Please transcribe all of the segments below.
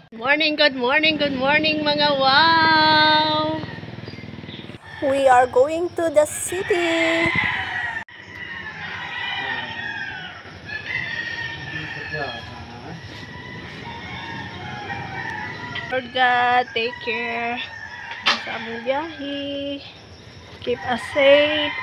Good morning mga wow! We are going to the city. Lord God, take care sa among biyahe. Keep us safe.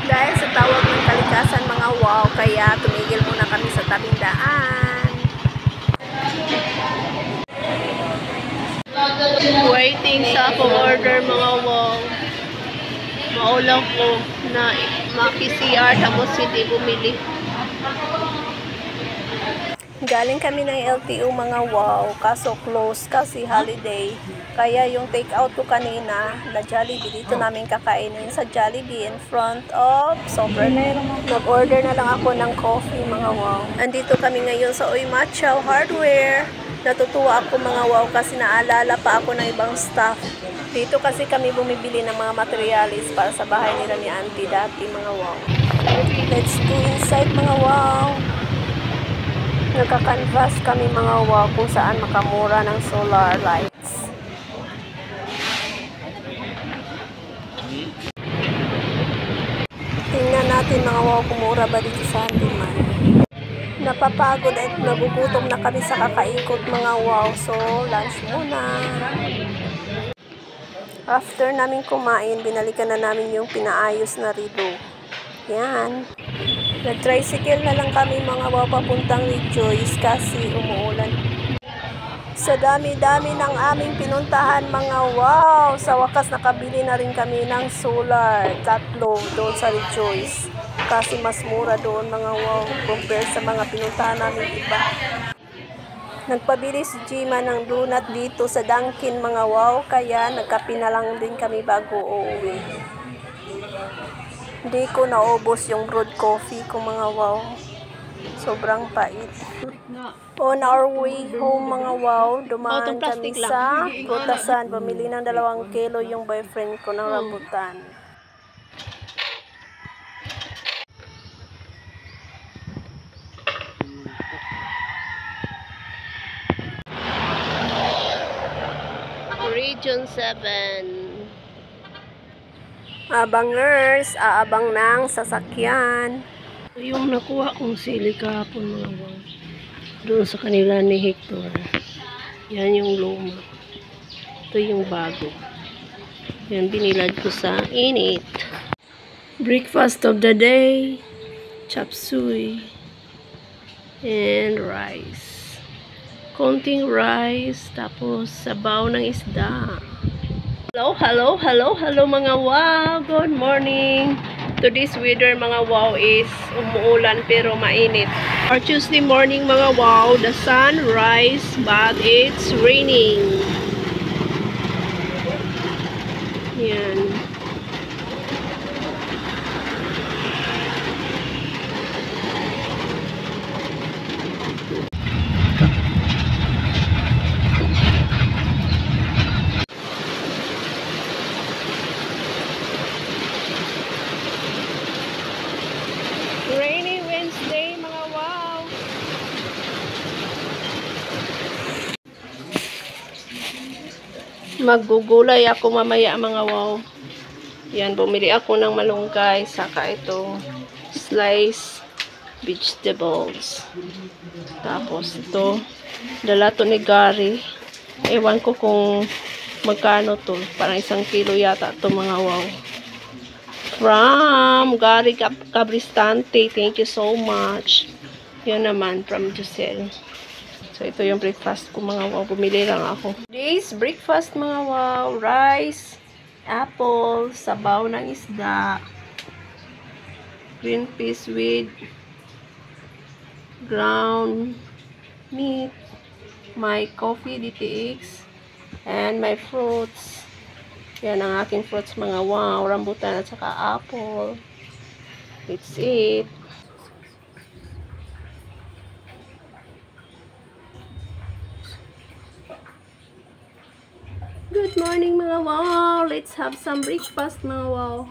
Dahil sa tawag ng kalikasan mga wow, kaya tumigil muna kami sa tabing daan. Waiting sa akong order mga wow. Maulang ko na maki-CR tapos hindi bumili. Galing kami ng LTO mga wow, kaso close kasi holiday. Kaya yung take out ko kanina na Jollibee, dito namin kakainin sa Jollibee in front of Sobrang. Nag-order na lang ako ng coffee mga wow. Andito kami ngayon sa Oimachow Hardware. Natutuwa ako mga wow kasi naalala pa ako ng ibang staff. Dito kasi kami bumibili ng mga materialis para sa bahay nila ni Auntie dati mga wow. Let's go inside mga wow. Nagka-canvas kami mga wow kung saan makamura ng solar lights. Tingnan natin mga wow kung mura ba dito sa Handiman. Napapagod at nagugutom na kami sa kakaikot mga wow. So, lunch muna. After namin kumain, binalikan na namin yung pinaayos na rilo. Yan. Nag-tricycle na lang kami mga wow papuntang Rejoice kasi umuulan. Sa dami-dami ng aming pinuntahan mga wow, sa wakas nakabili na rin kami ng solar, 3 doon sa Rejoice. Kasi mas mura doon mga wow compare sa mga pinuntahan namin iba. Nagpabili si Jima ng donut dito sa Dunkin mga wow, kaya nagkape na lang din kami bago uuwi. Hindi ko naubos yung brewed coffee ko mga wow. Sobrang pait. On our way home mga wow, dumaan kami sa prutasan. Pamili ng 2 kilo yung boyfriend ko ng rambutan. Region 7. Abangers, aabang ng sasakyan. Yung nakuha kong sili kahapon mga wow. Doon sa kanila ni Hector. Yan yung luma. Ito yung bago. Yan binilad ko sa init. Breakfast of the day. Chop suey. And rice. Konting rice. Tapos sabaw ng isda. Hello mga wow. Good morning. Today's weather mga wow is umuulan pero mainit. Our Tuesday morning mga wow, the sun rise but it's raining. Yan. Rainy Wednesday mga wow. Maggugulay ako mamaya mga wow. Yan, bumili ako ng malunggay saka itong slice vegetables. Tapos ito, dala to ni Gary. Ewan ko kung magkano to. Parang 1 kilo yata to mga wow. From Gary Cabristante. Thank you so much. Yan naman from Giselle. So, ito yung breakfast ko mga wow. Bumili lang ako. Today's breakfast mga wow. Rice, apple, sabaw ng isda, green peas with ground meat, my coffee DTX, and my fruits. Yan ang aking fruits mga wow. Rambutan at saka apple. It's it. Good morning. morning mga wow. Let's have some breakfast mga wow.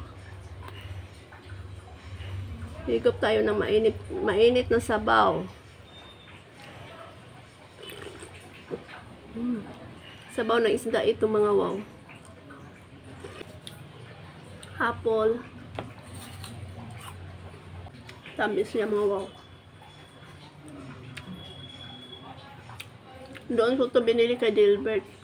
Higop tayo ng mainit na sabaw. Sabaw ng isda ito mga wow. Apple. Tamis niya mga wow. Doon ko ito binili kay Dilbert.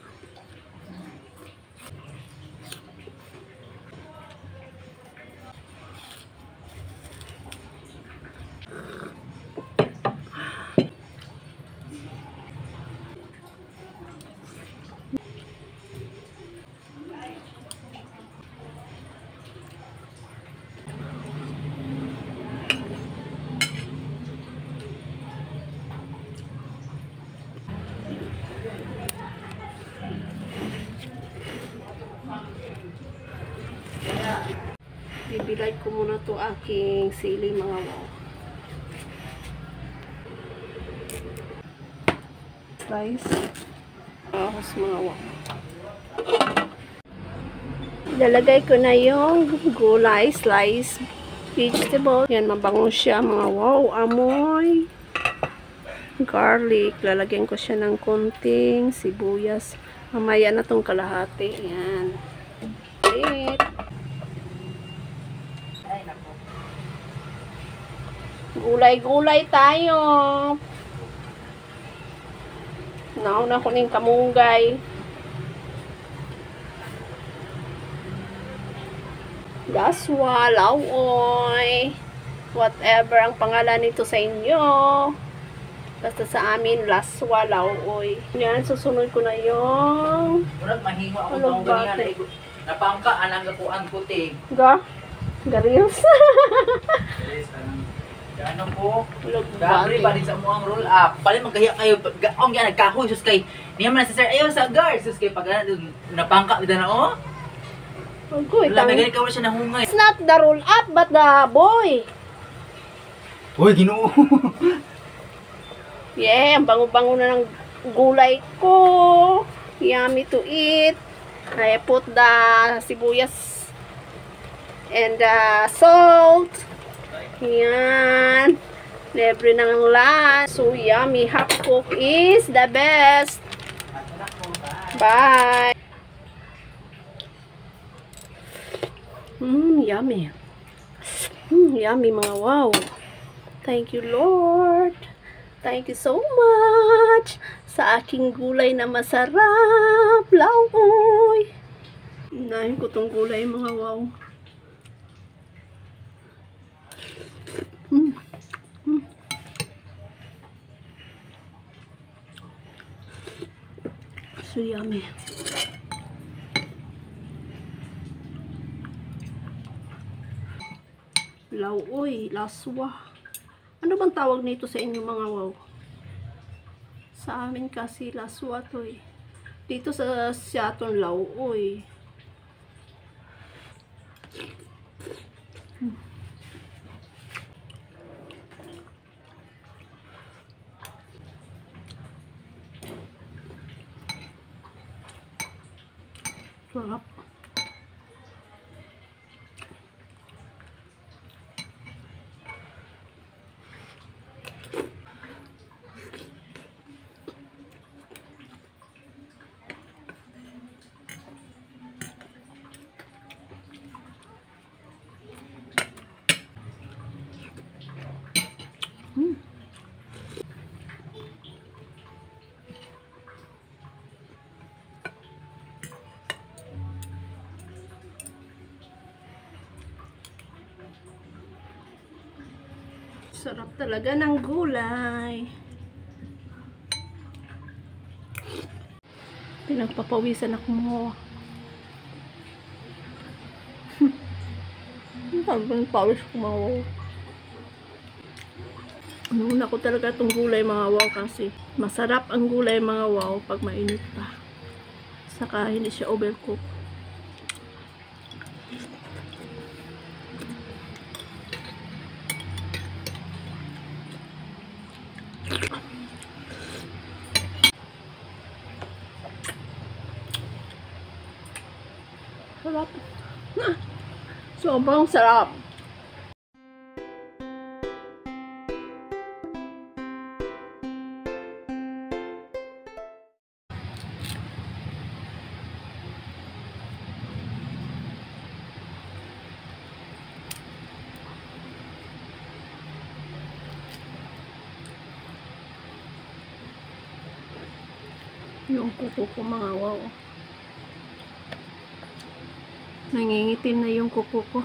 Bibilay ko muna to aking sili mga wow. Rice. Ahos mga wow. Ilalagay ko na yung gulay, slice vegetable. Yan, mabango siya mga wow. Amoy. Garlic. Lalagyan ko siya ng konting sibuyas. Mamaya na tong kalahati. Yan. Wait. Gulay-gulay tayo. Nauna ko ng kamunggay. Laswa, lawoy. Whatever ang pangalan nito sa inyo. Basta sa amin, laswa, lawoy. Yan, susunod ko na yung Murag mahingo ako tong ganyan na napangka anang gapuan puting. Ga? Garils? Ano po? Gabri pa din sa muang roll up. Pali magkahiya kayo. Gaong yan nagkahoy sus kay. Niya man si sir ayo sa guard sus kay pag napangka bida na oh. Okay, Wala may ganit ka wala siya nahungay. it's not the roll up but the boy. Hoy, Ginoo. Yeah, ang bango-bango na ng gulay ko. Yummy to eat. I put the sibuyas and the salt. Yan. Libre ng lunch. So yummy. Half cook is the best. Bye. Yummy. Yummy mga wow. Thank you Lord. Thank you so much sa aking gulay na masarap. Lawoy. Unahin ko tong gulay mga wow. So yummy. Lawoy, laswa. Ano bang tawag nito sa inyo mga wow? Sa amin kasi laswa to eh. Dito sa Siaton lawoy. Sarap. Sarap talaga ng gulay. Pinagpapawisan ako mo. Ang pawis ko mga wow. Nuna ko talaga itong gulay mga wow kasi masarap ang gulay mga wow pag mainit pa. Saka hindi siya overcook. Sarap. Sobrang sarap. Yung kuko ko mga wow. Nangingitim na yung kuko ko.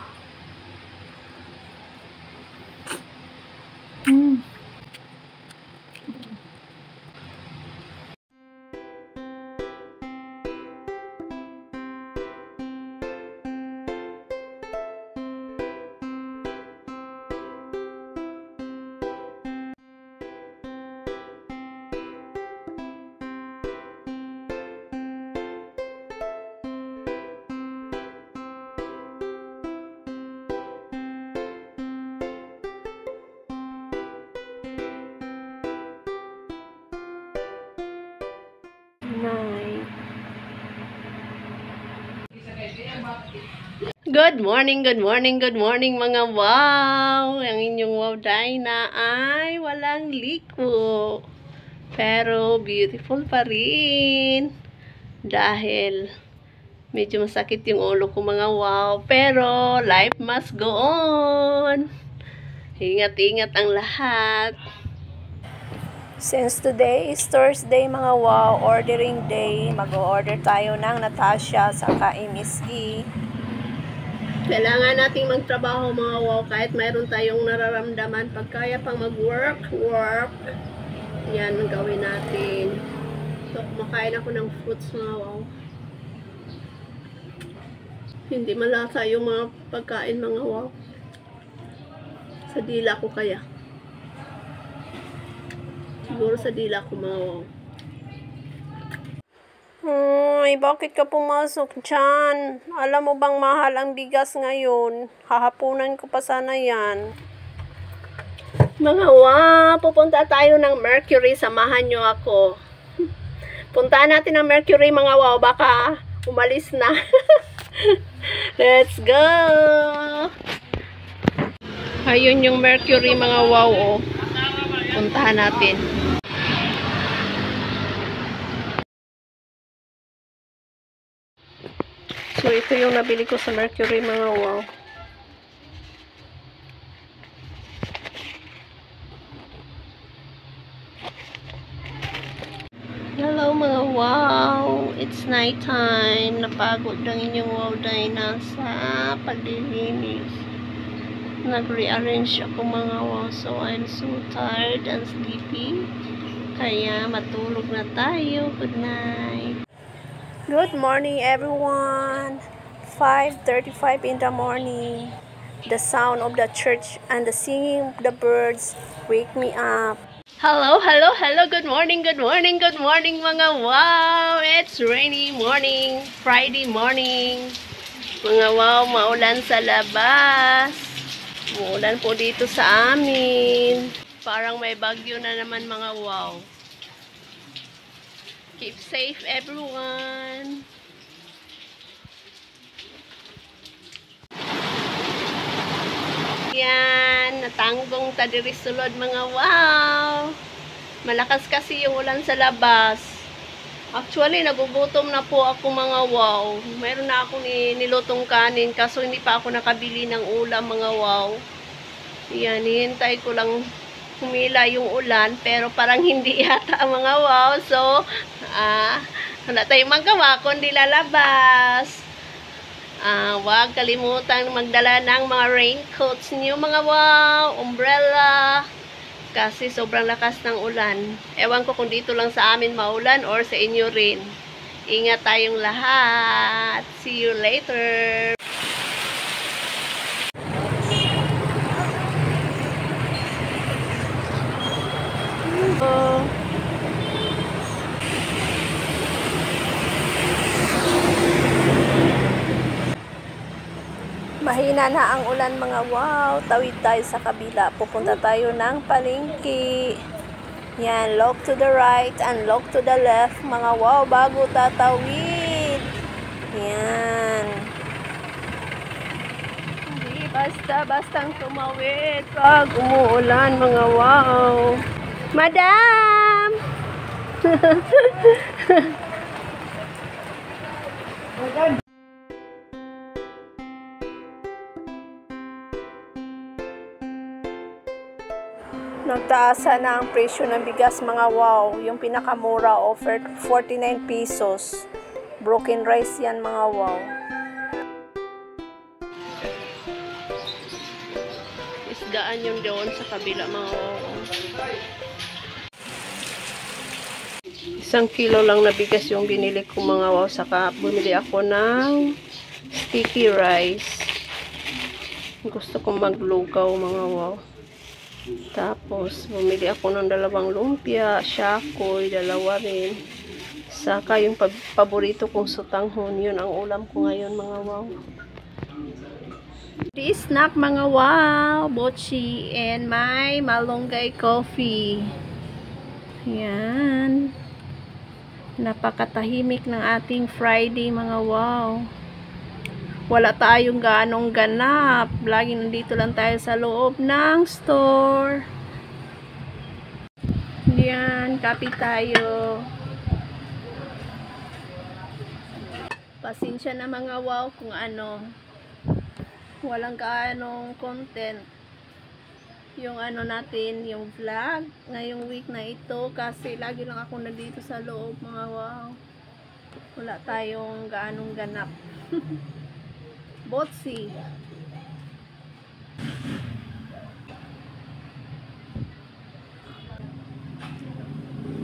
Good morning, good morning, good morning mga wow! Ang inyong wow Dyna ay walang liko. Pero beautiful pa rin. Dahil medyo masakit yung ulo ko mga wow. Pero life must go on. Ingat-ingat ang lahat. Since today is Thursday mga wow, ordering day, mag-order tayo ng Natasha sa MSE. Kailangan nating magtrabaho mga wow kahit mayroon tayong nararamdaman. Pag kaya pang mag-work, yan, gawin natin. So, kumakain ako ng fruits mga wow. Hindi malasa yung mga pagkain mga wow. Sa dila ko kaya. Siguro sa dila ko mga wow. Ay, bakit ka pumasok dyan? Alam mo bang mahal ang bigas ngayon? Hahapunan ko pa sana yan. Mga wow, pupunta tayo ng Mercury. Samahan nyo ako. Puntahan natin ang Mercury mga wow. Baka umalis na. Let's go! Ayun yung Mercury mga wow. Oh. Puntahan natin. So, ito yung nabili ko sa Mercury mga wow. Hello mga wow! It's night time. Napagod lang inyong wow Dyna sa paglilinis. Nag-rearrange ako mga wow. So, I'm so tired and sleepy. Kaya matulog na tayo. Good night. Good morning everyone. 5:35 in the morning. The sound of the church and the singing of the birds wake me up. Hello, hello, hello. Good morning, good morning, good morning mga wow. It's rainy morning, Friday morning. Mga wow, maulan sa labas. Maulan po dito sa amin. Parang may bagyo na naman mga wow. Keep safe everyone. Yan, natanggong tadiri sulod mga wow. Malakas kasi yung ulan sa labas. Actually, nagugutom na po ako mga wow. Meron na akong nilutong kanin kaso hindi pa ako nakabili ng ulam mga wow. Yan, hihintay ko lang humila yung ulan pero parang hindi yata mga wow. So, wala tayong magawa kundi lalabas. Huwag kalimutan magdala ng mga raincoats niyo mga wow, umbrella. Kasi sobrang lakas ng ulan. Ewan ko kung dito lang sa amin maulan or sa inyo rin. Ingat tayong lahat. See you later. Mahina na ang ulan mga wow. Tawid tayo sa kabila. Pupunta tayo ng palengke. Yan, look to the right and look to the left mga wow bago tatawid. Yan. Basta-bastang tumawid pag umuulan, mga wow. Madam! Nagtaasan na ang presyo ng bigas, mga wow. Yung pinakamura offered 49 pesos. Broken rice yan, mga wow. Isdaan yun doon sa kabila, mga wow. 1 kilo lang na bigas yung binili ko, mga wow. Saka bumili ako ng sticky rice. Gusto kong maglugaw, mga wow. Tapos bumili ako ng 2 lumpia, shakoy, 2 rin. Saka yung paborito kong sutanghon, yun ang ulam ko ngayon, mga wow. This snack, mga wow, bochi and my malunggay coffee. Yan. Napakatahimik ng ating Friday, mga wow. Wala tayong ganong ganap. Lagi nandito lang tayo sa loob ng store. Yan, kape tayo. Pasensya na, mga wow, kung walang ganong content yung natin, yung vlog ngayong week na ito, kasi lagi lang ako nandito sa loob, mga wow. Wala tayong ganong ganap. Botsi.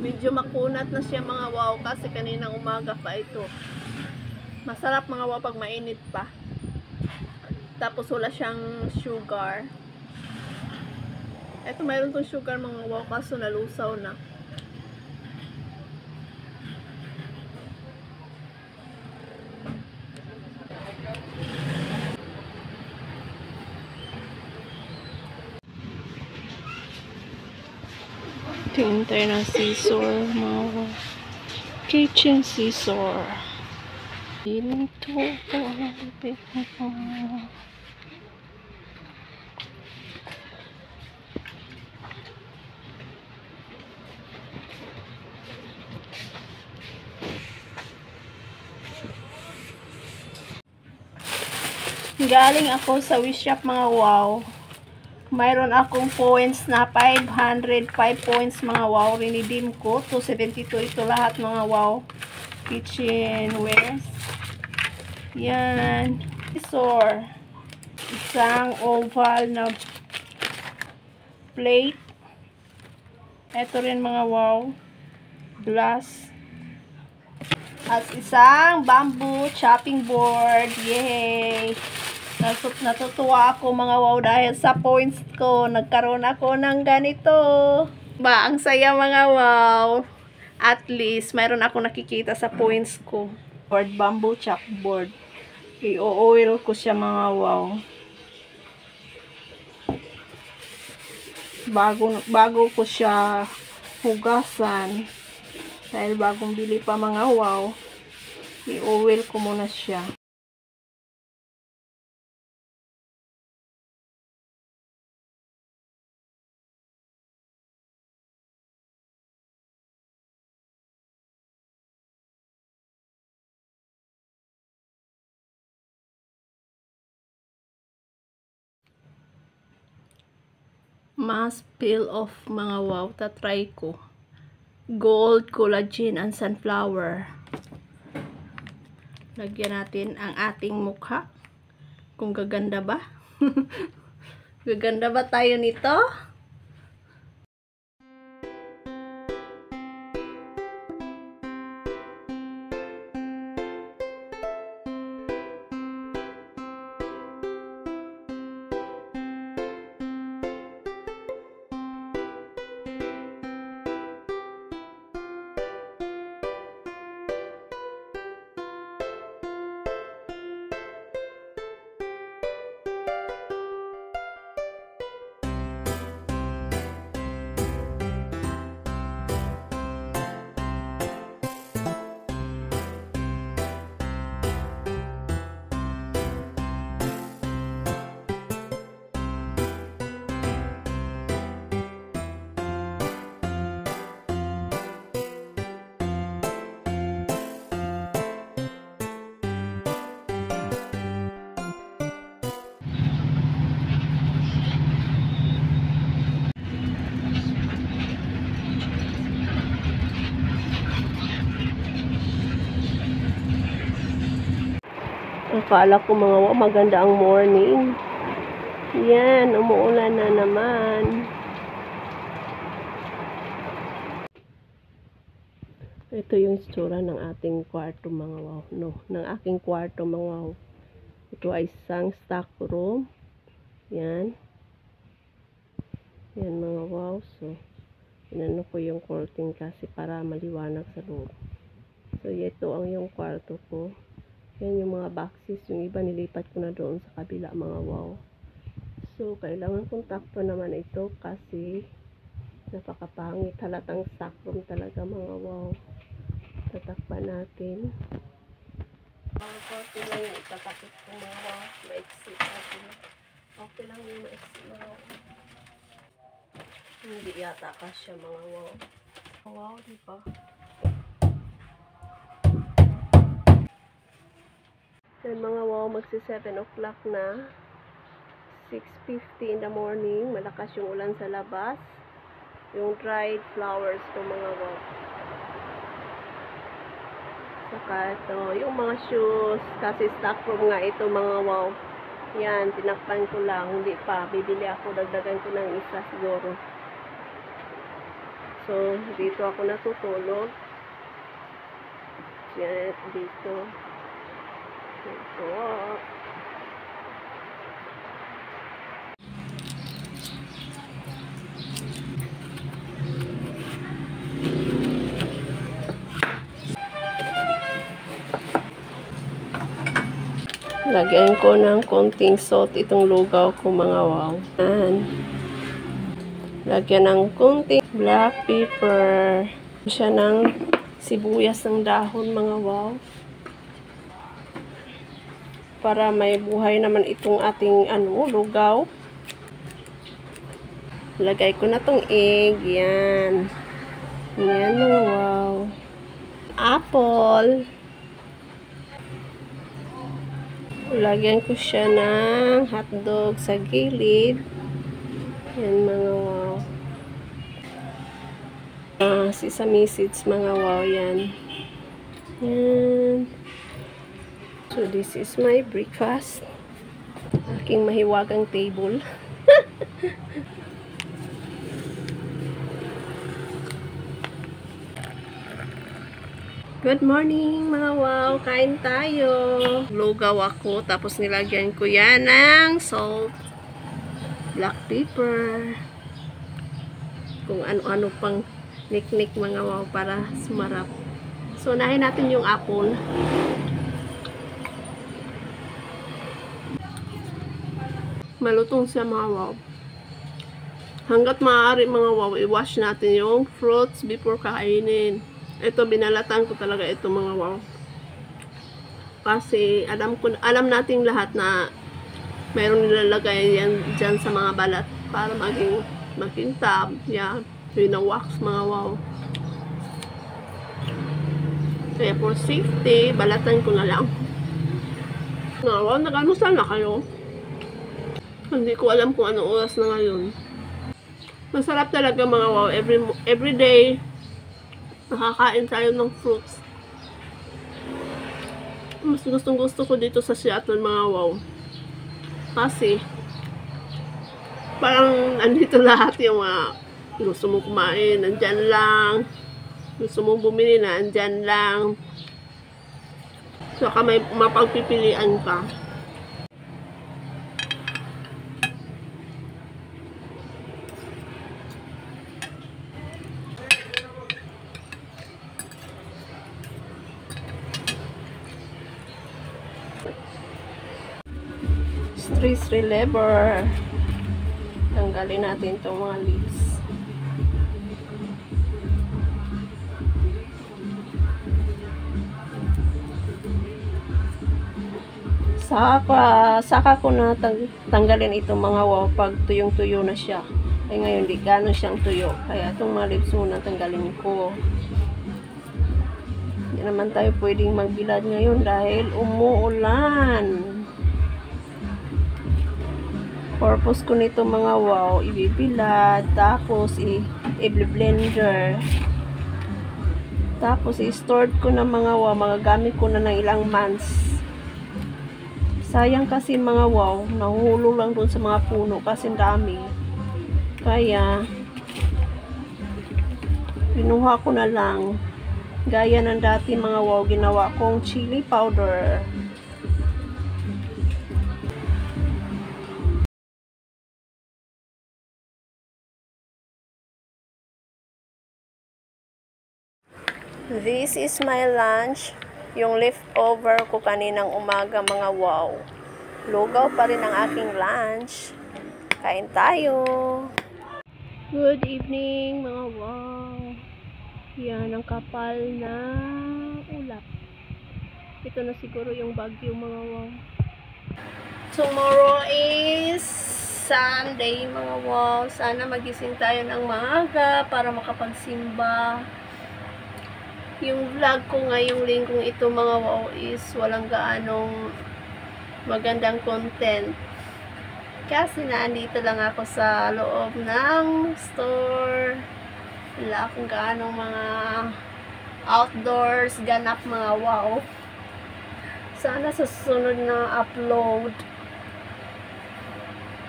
Medyo makunat na siya, mga wow, kasi kaninang umaga pa ito. Masarap, mga wow, pag mainit pa. Tapos wala siyang sugar. Ito mayroon tong sugar, mga wow, kaso nalusaw na. Tingin tayo ng scissor, mga kitchen scissor. Dito po. Galing ako sa Wish Shop, mga wow. Mayroon akong points na 505 points, mga wow. Rinideem ko. 272 ito lahat, mga wow. Kitchenwares. Yan. Scissor. Isang oval na plate. Ito rin, mga wow. Glass. At isang bamboo chopping board. Yay! Natutuwa ako, mga wow, dahil sa points ko nagkaroon ako ng ganito. Ba, ang saya, mga wow. At least mayroon ako nakikita sa points ko. Bamboo chalkboard. I-oil ko siya, mga wow. Bago ko siya hugasan. Dahil bagong bili pa, mga wow. I-oil ko muna siya. Mask peel off, mga wow. Tatry ko. Gold, collagen, and sunflower. Lagyan natin ang ating mukha. Kung gaganda ba? Gaganda ba tayo nito? Akala ko mga wow, maganda ang morning. Yan, umuulan na naman. Ito yung itsura ng ating kwarto mga wow. No, ng aking kwarto mga wow. Ito ay isang stock room. Yan. Yan mga wow. So, inano ko yung curtain kasi para maliwanag sa loob. So, ito ang yung kwarto ko. Yan yung mga boxes. Yung iba nilipat ko na doon sa kabila mga wow. So, kailangan kong takpo naman ito kasi napakapangit. Halatang stock room talaga mga wow. Tatakpan natin. Ang konti lang yung itatakip ko mga wow. Maiksi natin. Okay lang yung maiksi mga wow. Hindi yata kasya mga wow. Wow, diba? Then mga wow, magsi 7 o'clock na. 6:50 in the morning. Malakas yung ulan sa labas. Yung dried flowers ko mga wow. Saka ito, yung mga shoes. Kasi stock room nga ito mga wow. Yan, tinakpan ko lang. Hindi pa. Bibili ako. Dagdagan ko ng isa siguro. So, dito ako natutulog. Yan, dito. Ito. Lagyan ko ng konting salt itong lugaw ko mga wow. Yan. Lagyan ng konting black pepper. Siya ng sibuyas ng dahon mga wow. Para may buhay naman itong ating lugaw. Lagay ko na tong egg. Yan. Yan mga wow. Apple. Lagyan ko siya ng hotdog sa gilid. Yan mga wow. Sesame seeds mga wow yan. Yan. So this is my breakfast. Aking mahiwagang table. Good morning mga wow. Kain tayo. Lugaw ako. Tapos nilagyan ko yan ng salt. Black pepper. Kung ano-ano pang niknik mga wow para sumarap. So unahin natin yung apple. Malutong siya mga wow. Hanggat maaari mga wow, i-wash natin yung fruits before kainin. Ito, binalatan ko talaga ito mga wow. Kasi alam nating lahat na mayroong nilalagay yan dyan sa mga balat para maging makintab. Yan. Yun ang wax mga wow. Kaya for safety, balatan ko na lang. Mga wow, nag-almusal na kayo? Hindi ko alam kung anong oras na ngayon. Masarap talaga mga wow. Every day, nakakain tayo ng fruits. Mas gustong-gusto ko dito sa Seattle mga wow. Kasi, parang andito lahat yung gusto mo kumain, nandyan lang. Gusto mo bumili na, nandyan lang. Saka may mapagpipilian ka. Stress reliever. Tanggalin natin itong mga leaves. Saka ko na tanggalin itong mga wow pag tuyong-tuyo na siya. Ay ngayon di gano'n siyang tuyo. Kaya itong mga leaves muna tanggalin ko. Hindi naman tayo pwedeng magbilad ngayon dahil umuulan. Purpose ko nito mga wow, ibibilad, tapos i-blender. Tapos i-stored ko na mga wow, magagamit ko na ng ilang months. Sayang kasi mga wow, nahuhulog lang dun sa mga puno kasi dami. Kaya, binuha ko na lang. Gaya ng dati mga wow, ginawa kong chili powder. This is my lunch. Yung leftover ko kaninang umaga mga wow. Lugaw pa rin ang aking lunch. Kain tayo. Good evening mga wow. Yan ang kapal na ulap. Ito na siguro yung bagyo mga wow. Tomorrow is Sunday mga wow. Sana magising tayo ng maaga para makapagsimba. Yung vlog ko ngayong linggong ito mga wow is walang gaanong magandang content. Kasi naandito lang ako sa loob ng store. Wala akong gaanong mga outdoors ganap mga wow. Sana sa susunod na upload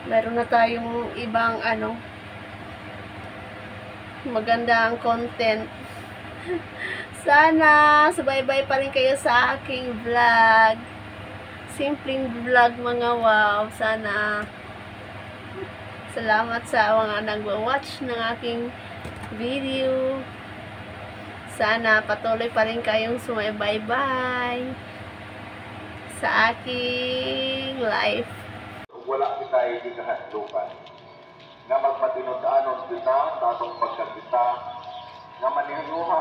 meron na tayong ibang magandang content. Sana subaybay pa rin kayo sa aking vlog. Simpleng vlog mga wow. Sana salamat sa mga nagwa-watch ng aking video. Sana patuloy pa rin kayong sumaybay sa aking life. Wala kita ikikahadlukan nga magpatinod-anon kita tatong pagkakita nga maninuha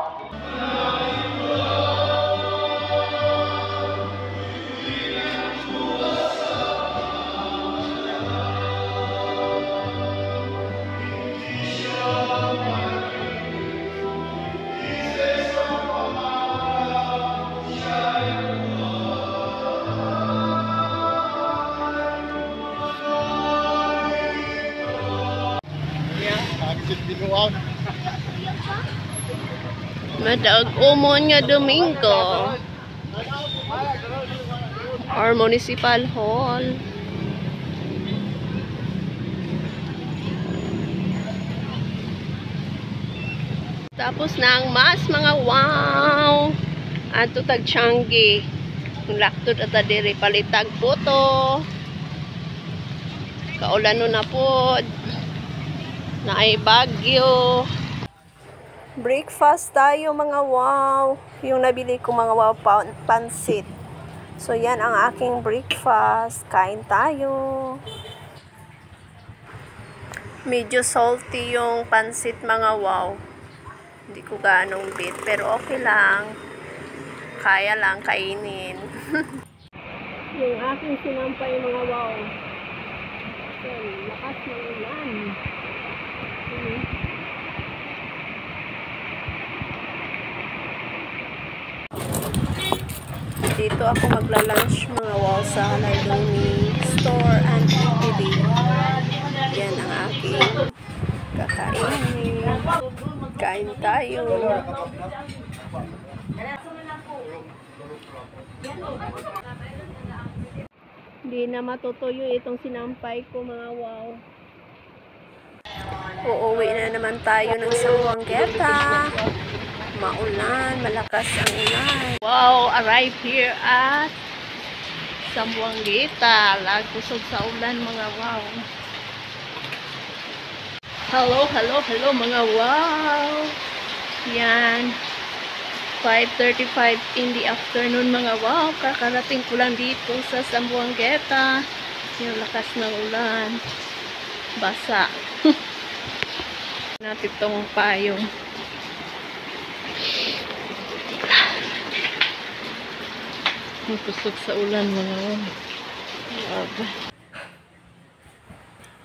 Madaog umon nga Domingo or Municipal Hall. Tapos na ang mas mga wow. Ato tag Changi. Laktod at diri palitag puto. Kaulano na pod. Naay bagyo. Breakfast tayo mga wow. Yung nabili ko mga wow pansit. So yan ang aking breakfast. Kain tayo. Medyo salty yung pansit mga wow. Hindi ko ganong bit. Pero okay lang. Kaya lang kainin. Yung aking sinampay mga wow. So, lakas ng ulan. Dito ako magla-lunch mga wow sa Lailoni Store and Eatery. Yan ang aking kakainin. Kain tayo. Hindi na matutuyo itong sinampay ko mga wow. Uuwi na naman tayo ng Sambuanga. Maulan, malakas ang ulan. Wow, arrive here at Sambuanga. Lagusog sa ulan mga wow. Hello, hello, hello mga wow. Yan. 5:35 in the afternoon mga wow. Kakarating ko lang dito sa Sambuanga. Yung lakas ng ulan. Basa. Natin itong payong. Pusok sa ulan mga wow.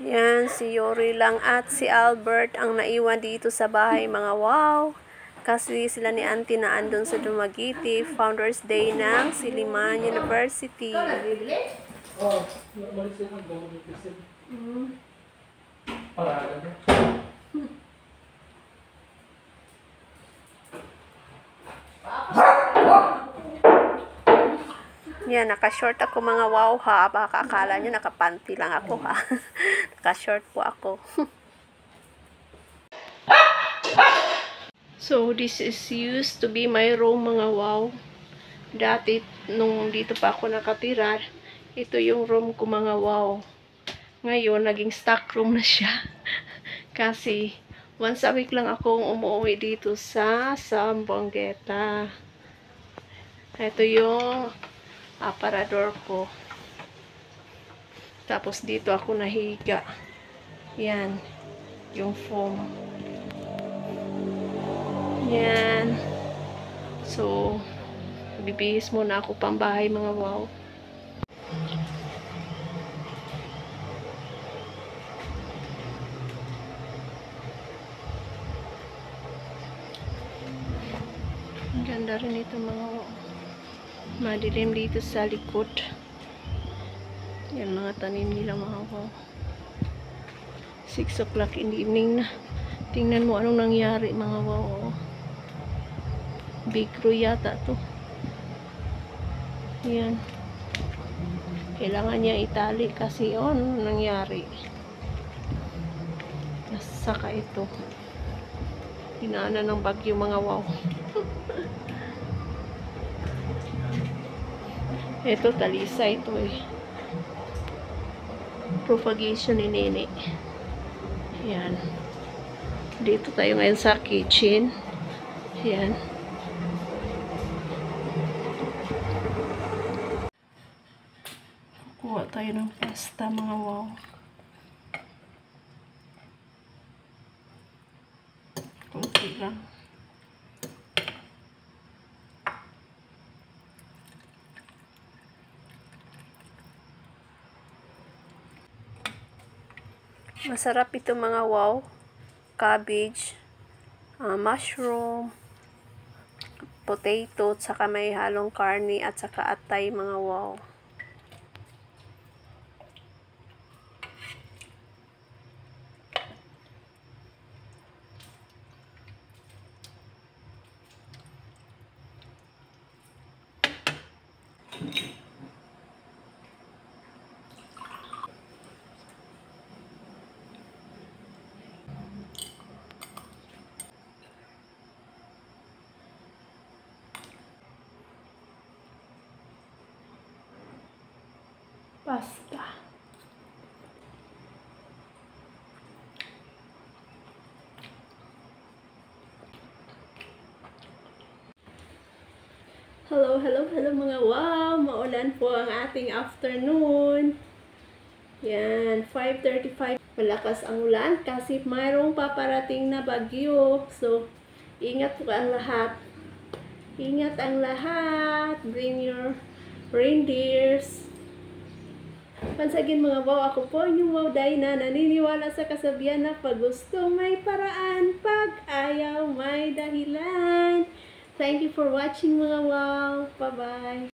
Yan, si Yori lang at si Albert ang naiwan dito sa bahay mga wow. Kasi sila ni Auntie na andun sa Dumaguete, Founders Day ng Silliman University. Yan, naka-short ako mga wow ha. Baka akala nyo nakapanty lang ako ha. Naka-short po ako. So, this is used to be my room mga wow. Dati, nung dito pa ako nakatira, ito yung room ko mga wow. Ngayon, naging stock room na siya. Kasi, once a week lang akong umuwi dito sa Sambuangueta. Ito yung aparador ko. Tapos, dito ako nahiga. Yan. Yung foam. Yan. So, bibihis muna ako pambahay mga wow. Ang ganda rin ito mga wow. Madilim dito sa likod. Yan mga tanim nila mga wow. 6 o'clock in the evening na. Tingnan mo anong nangyari mga wow. Big row yata to. Yan. Kailangan niya itali kasi anong nangyari. Nasaka ito. Hinaanan ng bagyo mga wow. Ito talisa ito eh. Propagation ni Nene. Yan. Dito tayo ngayon sa kitchen. Yan. Kuha tayo ng pasta mga wow. Kunti lang. Masarap ito mga wow. Cabbage, mushroom, potato, saka may halong karne at saka atay mga wow. Pasta. Hello mga wow! Maulan po ang ating afternoon. Yan, 5:35. Malakas ang ulan kasi mayroong paparating na bagyo. So, ingat po ang lahat. Ingat ang lahat. Bring your reindeers. Once again mga wow, ako po yung wow Dina, naniniwala sa kasabihan na pag gusto may paraan, pag ayaw may dahilan. Thank you for watching mga wow. Bye-bye.